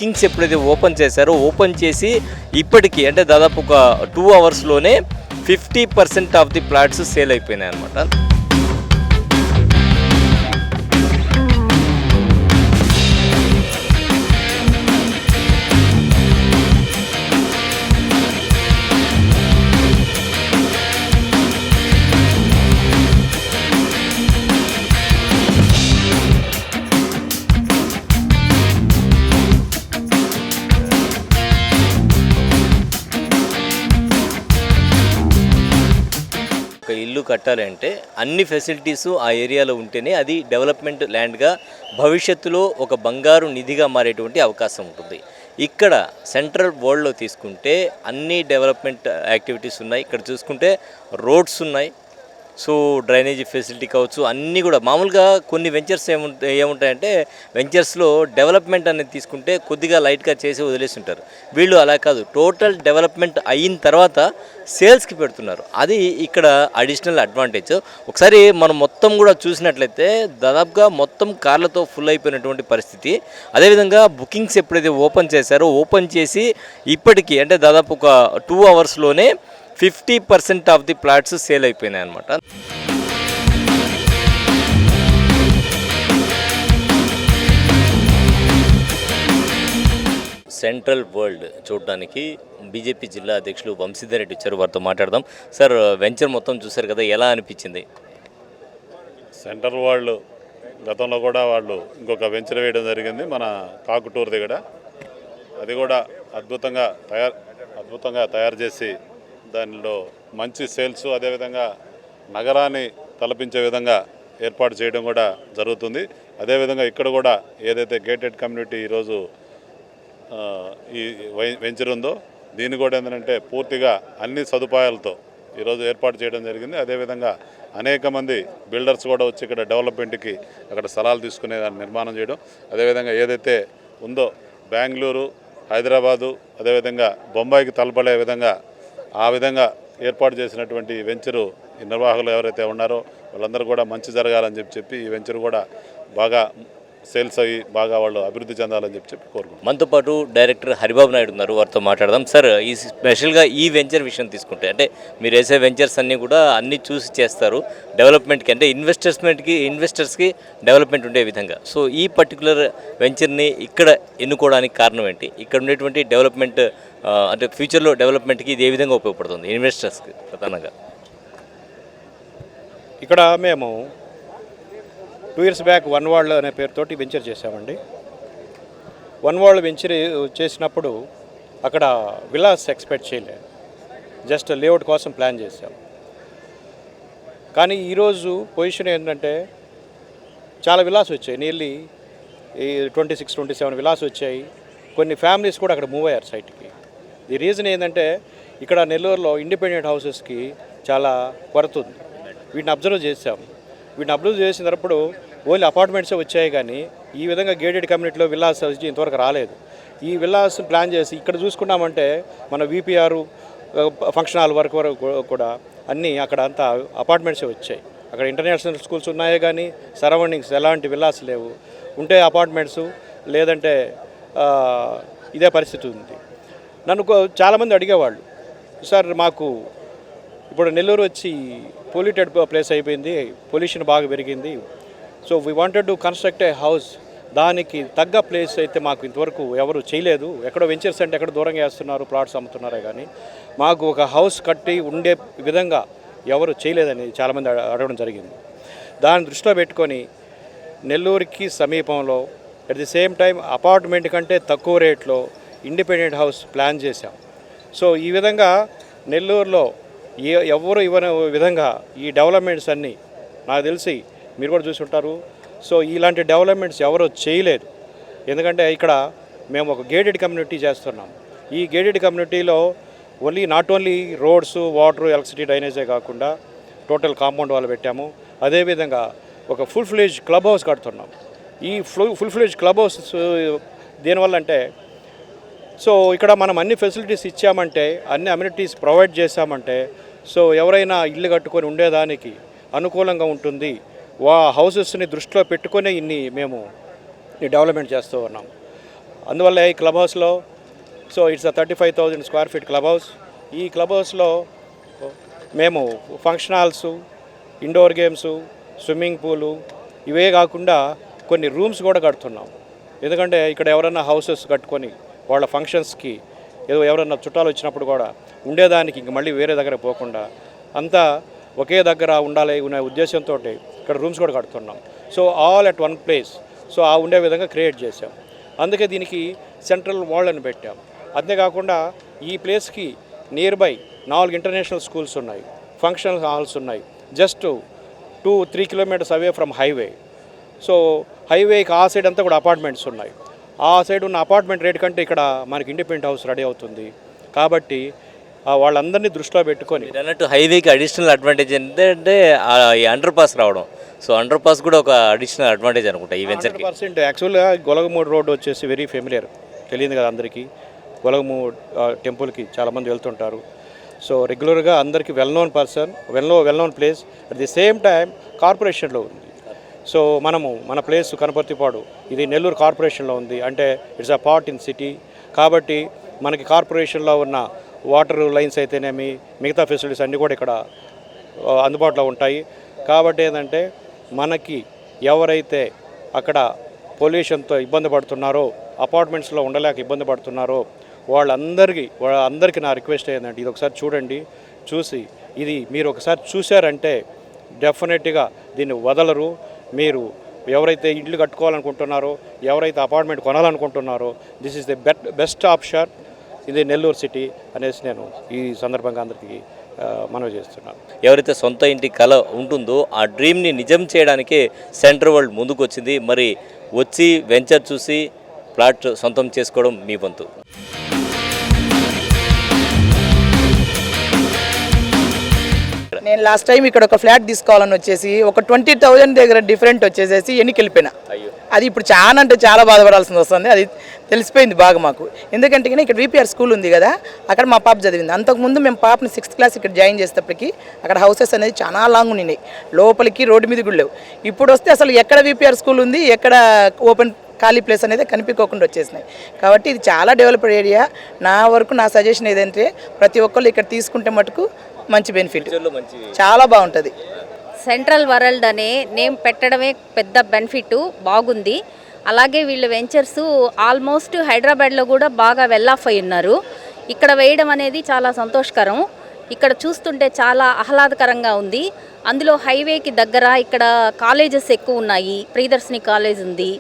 Kings ఎప్పుడైతే open చేశారో open చేసి ఇప్పటికీ అంటే దాదాపు ఒక 2 అవర్స్లోనే 50% ఆఫ్ ది ప్లాట్స్ సేల్ అయిపోయినాయి అనమాట. ఒక ఇల్లు కట్టాలంటే అన్ని ఫెసిలిటీసు ఆ ఏరియాలో ఉంటేనే అది డెవలప్మెంట్ ల్యాండ్గా భవిష్యత్తులో ఒక బంగారు నిధిగా మారేటువంటి అవకాశం ఉంటుంది. ఇక్కడ సెంట్రల్ వరల్డ్లో తీసుకుంటే అన్ని డెవలప్మెంట్ యాక్టివిటీస్ ఉన్నాయి. ఇక్కడ చూసుకుంటే రోడ్స్ ఉన్నాయి, సో డ్రైనేజీ ఫెసిలిటీ కావచ్చు, అన్నీ కూడా మామూలుగా కొన్ని వెంచర్స్ ఏముంటాయంటే వెంచర్స్లో డెవలప్మెంట్ అనేది తీసుకుంటే కొద్దిగా లైట్గా చేసి వదిలేస్తుంటారు. వీళ్ళు అలా కాదు, టోటల్ డెవలప్మెంట్ అయిన తర్వాత సేల్స్కి పెడుతున్నారు. అది ఇక్కడ అడిషనల్ అడ్వాంటేజ్. ఒకసారి మనం మొత్తం కూడా చూసినట్లయితే దాదాపుగా మొత్తం కార్లతో ఫుల్ అయిపోయినటువంటి పరిస్థితి. అదేవిధంగా బుకింగ్స్ ఎప్పుడైతే ఓపెన్ చేశారో ఓపెన్ చేసి ఇప్పటికీ అంటే దాదాపు ఒక 2 అవర్స్లోనే 50% ఆఫ్ ది ప్లాట్స్ సేల్ అయిపోయినాయి అనమాట. సెంట్రల్ వరల్డ్ చూడడానికి బీజేపీ జిల్లా అధ్యక్షులు వంశీధర్ రెడ్డి వచ్చారు, వారితో మాట్లాడదాం. సార్, వెంచర్ మొత్తం చూశారు కదా, ఎలా అనిపించింది? సెంట్రల్ వరల్డ్ గతంలో కూడా వాళ్ళు ఇంకొక వెంచర్ వేయడం జరిగింది మన కాకుటూరు దగ్గర. అది కూడా అద్భుతంగా తయారు చేసి దానిలో మంచి సేల్స్, అదేవిధంగా నగరాన్ని తలపించే విధంగా ఏర్పాటు చేయడం కూడా జరుగుతుంది. అదేవిధంగా ఇక్కడ కూడా ఏదైతే గేటెడ్ కమ్యూనిటీ ఈరోజు ఈ వెంచర్ ఉందో దీన్ని కూడా ఏంటంటే పూర్తిగా అన్ని సదుపాయాలతో ఈరోజు ఏర్పాటు చేయడం జరిగింది. అదేవిధంగా అనేక మంది బిల్డర్స్ కూడా వచ్చి ఇక్కడ డెవలప్మెంట్కి అక్కడ స్థలాలు తీసుకునే దాన్ని నిర్మాణం చేయడం, అదేవిధంగా ఏదైతే ఉందో బెంగళూరు, హైదరాబాదు, అదేవిధంగా బొంబాయికి తలపడే విధంగా ఆ విధంగా ఏర్పాటు చేసినటువంటి వెంచరు ఈ నిర్వాహకులు ఎవరైతే ఉన్నారో వాళ్ళందరూ కూడా మంచి జరగాలని చెప్పి ఈ వెంచర్ కూడా బాగా సేల్స్ అయ్యి బాగా వాళ్ళు అభివృద్ధి చెందాలని చెప్పి కోరుకుంటున్నాం. మనతో పాటు డైరెక్టర్ హరిబాబు నాయుడు ఉన్నారు, వారితో మాట్లాడదాం. సార్, ఈ స్పెషల్గా ఈ వెంచర్ విషయం తీసుకుంటే అంటే మీరు వేసే వెంచర్స్ అన్నీ కూడా అన్నీ చూసి చేస్తారు డెవలప్మెంట్కి, అంటే ఇన్వెస్టర్స్కి డెవలప్మెంట్ ఉండే విధంగా. సో ఈ పర్టికులర్ వెంచర్ని ఇక్కడ ఎన్నుకోవడానికి కారణం ఏంటి? ఇక్కడ ఉండేటువంటి డెవలప్మెంట్ అంటే ఫ్యూచర్లో డెవలప్మెంట్కి ఇది ఏ విధంగా ఉపయోగపడుతుంది ఇన్వెస్టర్స్కి ప్రధానంగా? ఇక్కడ మేము 2 years బ్యాక్ వన్ వరల్డ్ అనే పేరుతోటి వెంచర్ చేసామండి. వన్ వరల్డ్ వెంచర్ చేసినప్పుడు అక్కడ విలాస్ ఎక్స్పెక్ట్ చేయలేదు, జస్ట్ లేఅవుట్ కోసం ప్లాన్ చేసాం. కానీ ఈరోజు పొజిషన్ ఏంటంటే చాలా విలాస్ వచ్చాయి, నియర్లీ 26-27 విలాస్ వచ్చాయి. కొన్ని ఫ్యామిలీస్ కూడా అక్కడ మూవ్ అయ్యారు సైట్కి. ది రీజన్ ఏంటంటే ఇక్కడ నెల్లూరులో ఇండిపెండెంట్ హౌసెస్కి చాలా కొరత ఉంది. వీటిని అబ్జర్వ్ చేసాం. వీటిని అబ్జర్వ్ చేసినప్పుడు ఓన్లీ అపార్ట్మెంట్సే వచ్చాయి, కానీ ఈ విధంగా గేటెడ్ కమ్యూనిటీలో విల్లాస్ వచ్చి ఇంతవరకు రాలేదు. ఈ విల్లాస్ ప్లాన్ చేసి ఇక్కడ చూసుకున్నామంటే మన VPR ఫంక్షన్ హాల్ వరకు కూడా అన్నీ అక్కడ అంతా అపార్ట్మెంట్సే వచ్చాయి. అక్కడ ఇంటర్నేషనల్ స్కూల్స్ ఉన్నాయే కానీ సరౌండింగ్స్ ఎలాంటి విల్లాస్ లేవు. ఉంటే అపార్ట్మెంట్స్, లేదంటే ఇదే పరిస్థితి ఉంది. నన్ను చాలామంది అడిగేవాళ్ళు, సార్ మాకు ఇప్పుడు నెల్లూరు వచ్చి పొల్యూటెడ్ ప్లేస్ అయిపోయింది, పొల్యూషన్ బాగా పెరిగింది, so we wanted to construct a house, దానికి తగ్గ ప్లేస్ అయితే మాకు ఇంతవరకు ఎవరు చేయలేదు. ఎక్కడో వెంచర్స్ అంటే ఎక్కడ దూరంగా వేస్తున్నారు, ప్లాట్స్ అమ్ముతున్నారే కానీ మాకు ఒక హౌస్ కట్టి ఉండే విధంగా ఎవరు చేయలేదని చాలామంది అడగడం జరిగింది. దాన్ని దృష్టిలో పెట్టుకొని నెల్లూరుకి సమీపంలో at the same time apartment కంటే తక్కువ రేట్లో ఇండిపెండెంట్ హౌస్ ప్లాన్ చేశాం. సో ఈ విధంగా నెల్లూరులో ఎవరు ఇవ్వని విధంగా ఈ డెవలప్మెంట్స్ అన్నీ నాకు తెలిసి మీరు కూడా చూసి ఉంటారు. సో ఇలాంటి డెవలప్మెంట్స్ ఎవరు చేయలేదు. ఎందుకంటే ఇక్కడ మేము ఒక గేటెడ్ కమ్యూనిటీ చేస్తున్నాం. ఈ గేటెడ్ కమ్యూనిటీలో not only roads, water, electricity, drainage కాకుండా టోటల్ కాంపౌండ్ వాళ్ళు పెట్టాము. అదేవిధంగా ఒక ఫుల్ ఫ్లెడ్జ్ క్లబ్ హౌస్ కడుతున్నాం. ఈ ఫుల్ ఫ్లెడ్జ్ క్లబ్ హౌస్ దేనివల్ల అంటే, సో ఇక్కడ మనం అన్ని ఫెసిలిటీస్ ఇచ్చామంటే, అన్ని అమ్యూనిటీస్ ప్రొవైడ్ చేశామంటే, సో ఎవరైనా ఇల్లు కట్టుకొని ఉండేదానికి అనుకూలంగా ఉంటుంది. హౌసెస్ని దృష్టిలో పెట్టుకునే మేము డెవలప్మెంట్ చేస్తూ ఉన్నాం. అందువల్ల ఈ క్లబ్ హౌస్లో so it's 35,000 square feet club house. ఈ క్లబ్ హౌస్లో మేము function halls, indoor games, swimming pool ఇవే కాకుండా కొన్ని రూమ్స్ కూడా కడుతున్నాం. ఎందుకంటే ఇక్కడ ఎవరైనా హౌసెస్ కట్టుకొని వాళ్ళ ఫంక్షన్స్కి ఏదో ఎవరైనా చుట్టాలు వచ్చినప్పుడు కూడా ఉండేదానికి ఇంక మళ్ళీ వేరే దగ్గర పోకుండా అంతా ఒకే దగ్గర ఉండాలి అనే ఉద్దేశంతో ఇక్కడ రూమ్స్ కూడా కడుతున్నాం. So all at one place, so ఆ ఉండే విధంగా క్రియేట్ చేసాం. అందుకే దీనికి సెంట్రల్ వాల్ అని పెట్టాం. అంతేకాకుండా ఈ ప్లేస్కి నియర్ బై 4 ఇంటర్నేషనల్ స్కూల్స్ ఉన్నాయి, ఫంక్షన్ హాల్స్ ఉన్నాయి, just 2-3 kilometres away from highway. So హైవేకి ఆ సైడ్ అంతా కూడా అపార్ట్మెంట్స్ ఉన్నాయి. ఆ సైడ్ ఉన్న అపార్ట్మెంట్ రేట్ కంటే ఇక్కడ మనకి ఇండిపెండెంట్ హౌస్ రెడీ అవుతుంది. కాబట్టి వాళ్ళందరినీ దృష్టిలో పెట్టుకొని మీరు అన్నట్టు హైవేకి అడిషనల్ అడ్వాంటేజ్ ఏంటంటే ఈ అండర్ పాస్ రావడం. సో అండర్ పాస్ కూడా ఒక అడిషనల్ అడ్వాంటేజ్ అనుకుంటా ఈ వెంచర్కి. 100%. యాక్చువల్గా గొలగమూడి రోడ్ వచ్చేసి వెరీ ఫెమిలియర్, తెలియదు కదా అందరికీ. గొలగమూడి టెంపుల్కి చాలామంది వెళ్తుంటారు. సో రెగ్యులర్గా అందరికీ well known person, well known place. At the same time కార్పొరేషన్లో ఉంది. సో మన ప్లేస్ కనపర్తిపాడు ఇది నెల్లూరు కార్పొరేషన్లో ఉంది. అంటే it's a part in city. కాబట్టి మనకి కార్పొరేషన్లో ఉన్న వాటర్ లైన్స్ అయితేనేమి మిగతా ఫెసిలిటీస్ అన్నీ కూడా ఇక్కడ అందుబాటులో ఉంటాయి. కాబట్టి ఏంటంటే మనకి ఎవరైతే అక్కడ పొల్యూషన్తో ఇబ్బంది పడుతున్నారో, అపార్ట్మెంట్స్లో ఉండలేక ఇబ్బంది పడుతున్నారో వాళ్ళందరికీ నా రిక్వెస్ట్ ఏంటంటే ఇది ఒకసారి చూడండి. చూసి ఇది మీరు ఒకసారి చూశారంటే డెఫినెట్గా దీన్ని వదలరు. మీరు ఎవరైతే ఇల్లు కట్టుకోవాలనుకుంటున్నారో, ఎవరైతే అపార్ట్మెంట్ కొనాలనుకుంటున్నారో, this is the best option ఇది నెల్లూరు సిటీ అనేసి నేను ఈ సందర్భంగా అందరికీ మనవి చేస్తున్నాను. ఎవరైతే సొంత ఇంటి కళ ఉంటుందో ఆ డ్రీమ్ని నిజం చేయడానికే సెంట్రల్ వరల్డ్ ముందుకు వచ్చింది. మరి వచ్చి వెంచర్ చూసి ప్లాట్ సొంతం చేసుకోవడం మీ వంతు. నేను లాస్ట్ టైం ఇక్కడ ఒక ఫ్లాట్ తీసుకోవాలని వచ్చేసి ఒక 20,000 దగ్గర డిఫరెంట్ వచ్చేసేసి ఎన్నికి వెళ్ళిపోయినా. అది ఇప్పుడు చాలా అంటే చాలా బాధపడాల్సి వస్తుంది. అది తెలిసిపోయింది బాగా మాకు. ఎందుకంటే ఇక్కడ విపిఆర్ స్కూల్ ఉంది కదా, అక్కడ మా పాప చదివింది. అంతకుముందు మేము పాపని 6th క్లాస్ ఇక్కడ జాయిన్ చేసేటప్పటికి అక్కడ హౌసెస్ అనేది చాలా లాంగ్ ఉన్నాయి, లోపలికి రోడ్డు మీద కూడా లేవు. ఇప్పుడు వస్తే అసలు ఎక్కడ విపిఆర్ స్కూల్ ఉంది, ఎక్కడ ఓపెన్ ఖాళీ ప్లేస్ అనేది కనిపించకుండా వచ్చేసినాయి. కాబట్టి ఇది చాలా డెవలప్డ్ ఏరియా. నా వరకు నా సజెషన్ ఏదంటే ప్రతి ఒక్కళ్ళు ఇక్కడ తీసుకుంటే మటుకు మంచి బెనిఫిట్, చాలా బాగుంటుంది. సెంట్రల్ వరల్డ్ అనే నేమ్ పెట్టడమే పెద్ద బెనిఫిట్, బాగుంది. అలాగే వీళ్ళు వెంచర్స్ ఆల్మోస్ట్ హైదరాబాద్లో కూడా బాగా వెల్ ఆఫ్ అయి ఉన్నారు. ఇక్కడ వేయడం అనేది చాలా సంతోషకరం. ఇక్కడ చూస్తుంటే చాలా ఆహ్లాదకరంగా ఉంది. అందులో హైవేకి దగ్గర ఇక్కడ కాలేజెస్ ఎక్కువ ఉన్నాయి. ప్రియదర్శిని కాలేజ్ ఉంది,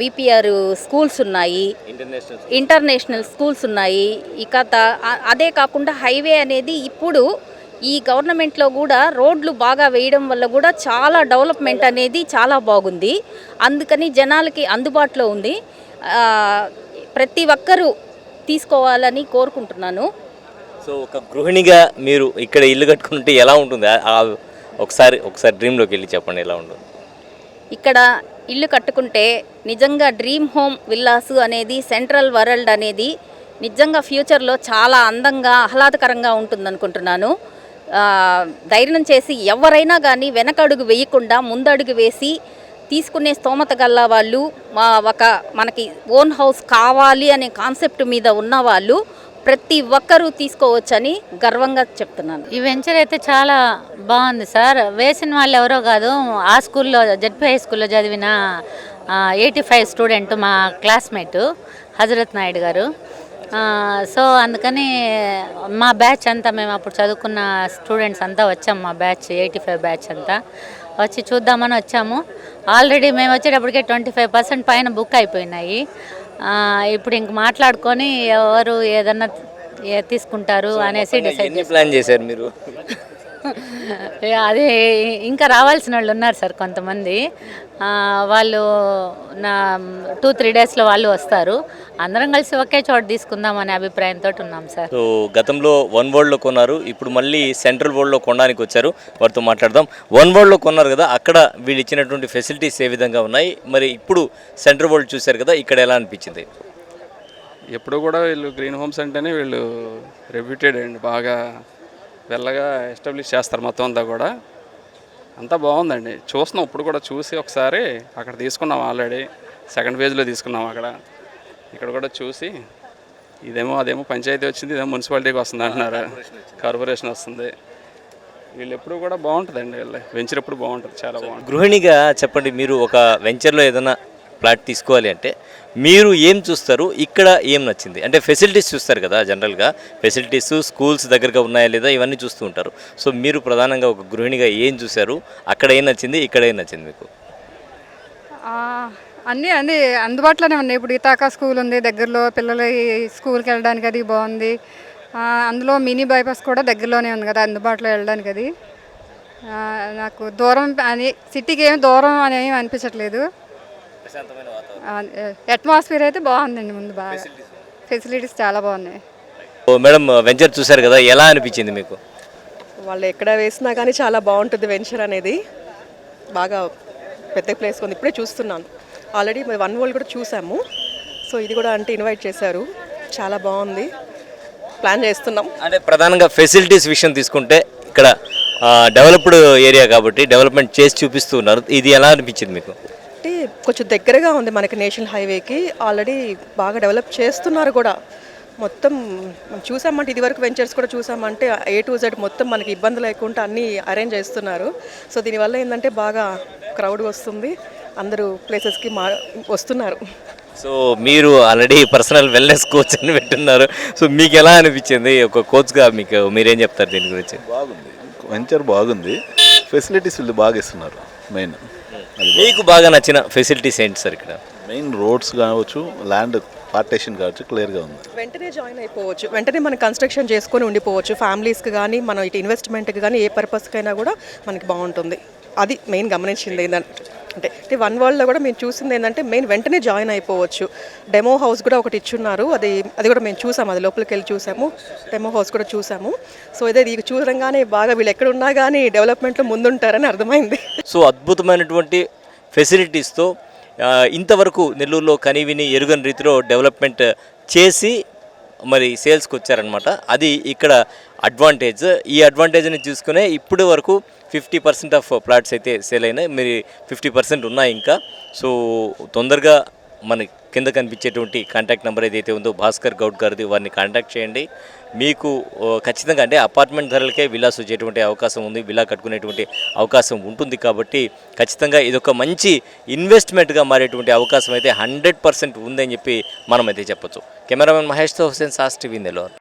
విపిఆర్ స్కూల్స్ ఉన్నాయి, ఇంటర్నేషనల్ స్కూల్స్ ఉన్నాయి. ఇక అదే కాకుండా హైవే అనేది ఇప్పుడు ఈ గవర్నమెంట్లో కూడా రోడ్లు బాగా వేయడం వల్ల కూడా చాలా డెవలప్మెంట్ అనేది చాలా బాగుంది. అందుకని జనాలకి అందుబాటులో ఉంది. ప్రతి ఒక్కరూ తీసుకోవాలని కోరుకుంటున్నాను. సో ఒక గృహిణిగా మీరు ఇక్కడ ఇల్లు కట్టుకుంటే ఎలా ఉంటుంది? ఒకసారి డ్రీమ్లోకి వెళ్ళి చెప్పండి ఎలా ఉంటుంది. ఇక్కడ ఇల్లు కట్టుకుంటే నిజంగా డ్రీమ్ హోమ్ విల్లాస్ అనేది సెంట్రల్ వరల్డ్ అనేది నిజంగా ఫ్యూచర్లో చాలా అందంగా ఆహ్లాదకరంగా ఉంటుంది. ధైర్యం చేసి ఎవరైనా కానీ వెనకడుగు వేయకుండా ముందడుగు వేసి తీసుకునే స్తోమత గల్ల వాళ్ళు, మనకి ఓన్ హౌస్ కావాలి అనే కాన్సెప్ట్ మీద ఉన్న వాళ్ళు ప్రతి ఒక్కరూ తీసుకోవచ్చని గర్వంగా చెప్తున్నాను. ఈ వెంచర్ అయితే చాలా బాగుంది సార్. వేసిన వాళ్ళు ఎవరో కాదు, ఆ స్కూల్లో జడ్పీ హై స్కూల్లో చదివిన 85 స్టూడెంట్ మా క్లాస్మేట్ హజరత్ నాయుడు గారు. సో అందుకని మా బ్యాచ్ అంతా మేము అప్పుడు చదువుకున్న స్టూడెంట్స్ అంతా వచ్చాము. మా బ్యాచ్ 85 బ్యాచ్ అంతా వచ్చి చూద్దామని వచ్చాము. ఆల్రెడీ మేము వచ్చేటప్పటికే 25% పైన బుక్ అయిపోయినాయి. ఇప్పుడు ఇంక మాట్లాడుకొని ఎవరు ఏదన్నా తీసుకుంటారు అనేసి డిసైడ్ ప్లాన్ చేశారు మీరు. అది ఇంకా రావాల్సిన వాళ్ళు ఉన్నారు సార్ కొంతమంది. వాళ్ళు నా 2-3 డేస్లో వాళ్ళు వస్తారు. అందరం కలిసి ఒకే చోట తీసుకుందాం అనే అభిప్రాయంతో ఉన్నాం సార్. సో గతంలో వన్ వరల్డ్లో కొన్నారు, ఇప్పుడు మళ్ళీ సెంట్రల్ వరల్డ్లో కొనడానికి వచ్చారు. వారితో మాట్లాడదాం. వన్ వరల్డ్లో కొన్నారు కదా, అక్కడ వీళ్ళు ఇచ్చినటువంటి ఫెసిలిటీస్ ఏ విధంగా ఉన్నాయి, మరి ఇప్పుడు సెంట్రల్ వరల్డ్ చూశారు కదా, ఇక్కడ ఎలా అనిపించింది? ఎప్పుడు కూడా వీళ్ళు గ్రీన్ హోమ్స్ అంటేనే వీళ్ళు రెప్యూటెడ్ అండి, బాగా వెళ్ళగా ఎస్టాబ్లిష్ చేస్తారు మొత్తం అంతా కూడా. అంతా బాగుందండి, చూస్తున్నాం. ఇప్పుడు కూడా చూసి ఒకసారి అక్కడ తీసుకున్నాం, ఆల్రెడీ సెకండ్ ఫేజ్లో తీసుకున్నాం. అక్కడ ఇక్కడ కూడా చూసి అదేమో పంచాయతీ వచ్చింది, ఇదేమో మున్సిపాలిటీకి వస్తుంది అంటున్నారు, కార్పొరేషన్ వస్తుంది. వీళ్ళు ఎప్పుడు కూడా బాగుంటుందండి, వీళ్ళ వెంచర్ ఎప్పుడు బాగుంటుంది, చాలా బాగుంటుంది. గృహిణిగా చెప్పండి, మీరు ఒక వెంచర్లో ఏదైనా ప్లాట్ తీసుకోవాలి అంటే మీరు ఏం చూస్తారు, ఇక్కడ ఏం నచ్చింది? అంటే ఫెసిలిటీస్ చూస్తారు కదా, జనరల్గా ఫెసిలిటీస్ స్కూల్స్ దగ్గరగా ఉన్నాయా లేదా ఇవన్నీ చూస్తూ ఉంటారు. సో మీరు ప్రధానంగా ఒక గృహిణిగా ఏం చూశారు, అక్కడ ఏం నచ్చింది, ఇక్కడ ఏం నచ్చింది మీకు? అన్నీ అందుబాటులోనే ఉన్నాయి. ఇప్పుడు ఇతాకా స్కూల్ ఉంది దగ్గరలో, పిల్లలు స్కూల్కి వెళ్ళడానికి అది బాగుంది. అందులో మినీ బైపాస్ కూడా దగ్గరలోనే ఉంది కదా, అందుబాటులో వెళ్ళడానికి అది. నాకు దూరం అని సిటీకి ఏమి దూరం అనేవి అనిపించట్లేదు. అట్మాస్ఫియర్ అయితే బాగుందండి, ముందు బాగా ఫెసిలిటీస్ చాలా బాగున్నాయి. మేడం వెంచర్ చూశారు కదా, ఎలా అనిపించింది మీకు? వాళ్ళు ఎక్కడ వేసినా కానీ చాలా బాగుంటుంది వెంచర్ అనేది. బాగా పెద్ద ప్లేస్ ఉంది, ఇప్పుడే చూస్తున్నాను. ఆల్రెడీ మరి 1 వరల్డ్ కూడా చూసాము. సో ఇది కూడా అంటే ఇన్వైట్ చేశారు, చాలా బాగుంది, ప్లాన్ చేస్తున్నాం. అంటే ప్రధానంగా ఫెసిలిటీస్ విషయం తీసుకుంటే ఇక్కడ డెవలప్డ్ ఏరియా కాబట్టి డెవలప్మెంట్ చేసి చూపిస్తూ ఉన్నారు. ఇది ఎలా అనిపించింది మీకు? అంటే కొంచెం దగ్గరగా ఉంది మనకి నేషనల్ హైవేకి, ఆల్రెడీ బాగా డెవలప్ చేస్తున్నారు కూడా. మొత్తం మనం చూసామంటే ఇదివరకు వెంచర్స్ కూడా చూసామంటే A to Z మొత్తం మనకి ఇబ్బంది లేకుండా అన్నీ అరేంజ్ చేస్తున్నారు. సో దీనివల్ల ఏంటంటే బాగా క్రౌడ్ వస్తుంది, అందరూ ప్లేసెస్కి వస్తున్నారు. సో మీరు ఆల్రెడీ పర్సనల్ వెల్నెస్ కోచ్ అని పెట్టున్నారు. సో మీకు ఎలా అనిపించింది ఒక కోచ్గా? మీరేం చెప్తారు దీని గురించి? బాగుంది, వెంచర్ బాగుంది, ఫెసిలిటీస్ వీళ్ళు బాగా ఇస్తున్నారు. మెయిన్ మీకు బాగా నచ్చిన ఫెసిలిటీస్ ఏంటి సార్ ఇక్కడ? మెయిన్ రోడ్స్ కావచ్చు, ల్యాండ్ పార్టేషన్ కావచ్చు, క్లియర్గా ఉంది. వెంటనే జాయిన్ అయిపోవచ్చు, వెంటనే మనం కన్స్ట్రక్షన్ చేసుకొని ఉండిపోవచ్చు. ఫ్యామిలీస్కి కానీ మనం ఇటు ఇన్వెస్ట్మెంట్కి కానీ ఏ పర్పస్కైనా కూడా మనకి బాగుంటుంది. అది మెయిన్ గమనించింది ఏంటంటే, అంటే 1 వరల్డ్లో కూడా మేము చూసింది ఏంటంటే మెయిన్ వెంటనే జాయిన్ అయిపోవచ్చు. డెమో హౌస్ కూడా ఒకటి ఇచ్చున్నారు, అది కూడా మేము చూసాము, అది లోపలికి వెళ్ళి చూసాము, డెమో హౌస్ కూడా చూసాము. సో ఇదే ఇది చూడంగానే బాగా వీళ్ళు ఎక్కడ ఉన్నా కానీ డెవలప్మెంట్లో ముందుంటారని అర్థమైంది. సో అద్భుతమైనటువంటి ఫెసిలిటీస్తో ఇంతవరకు నెల్లూరులో కనివిని ఎరుగని రీతిలో డెవలప్మెంట్ చేసి మరి సేల్స్కి వచ్చారనమాట. అది ఇక్కడ అడ్వాంటేజ్. ఈ అడ్వాంటేజ్ని చూసుకునే ఇప్పుడు వరకు 50% ఆఫ్ ప్లాట్స్ అయితే సేల్ అయినాయి, మరి 50% ఉన్నాయి ఇంకా. సో తొందరగా మన కింద కనిపించేటువంటి కాంటాక్ట్ నెంబర్ ఏదైతే ఉందో భాస్కర్ గౌడ్ గారిది, వారిని కాంటాక్ట్ చేయండి. మీకు ఖచ్చితంగా అంటే అపార్ట్మెంట్ ధరలకే విల్లాస్ వచ్చేటువంటి అవకాశం ఉంది, విల్లా కట్టుకునేటువంటి అవకాశం ఉంటుంది. కాబట్టి ఖచ్చితంగా ఇదొక మంచి ఇన్వెస్ట్మెంట్గా మారేటువంటి అవకాశం అయితే 100% ఉందని చెప్పి మనమైతే చెప్పొచ్చు. కెమెరామెన్ మహేష్తో హుసేన్, సాస్ టీవీ నెల్లూరు.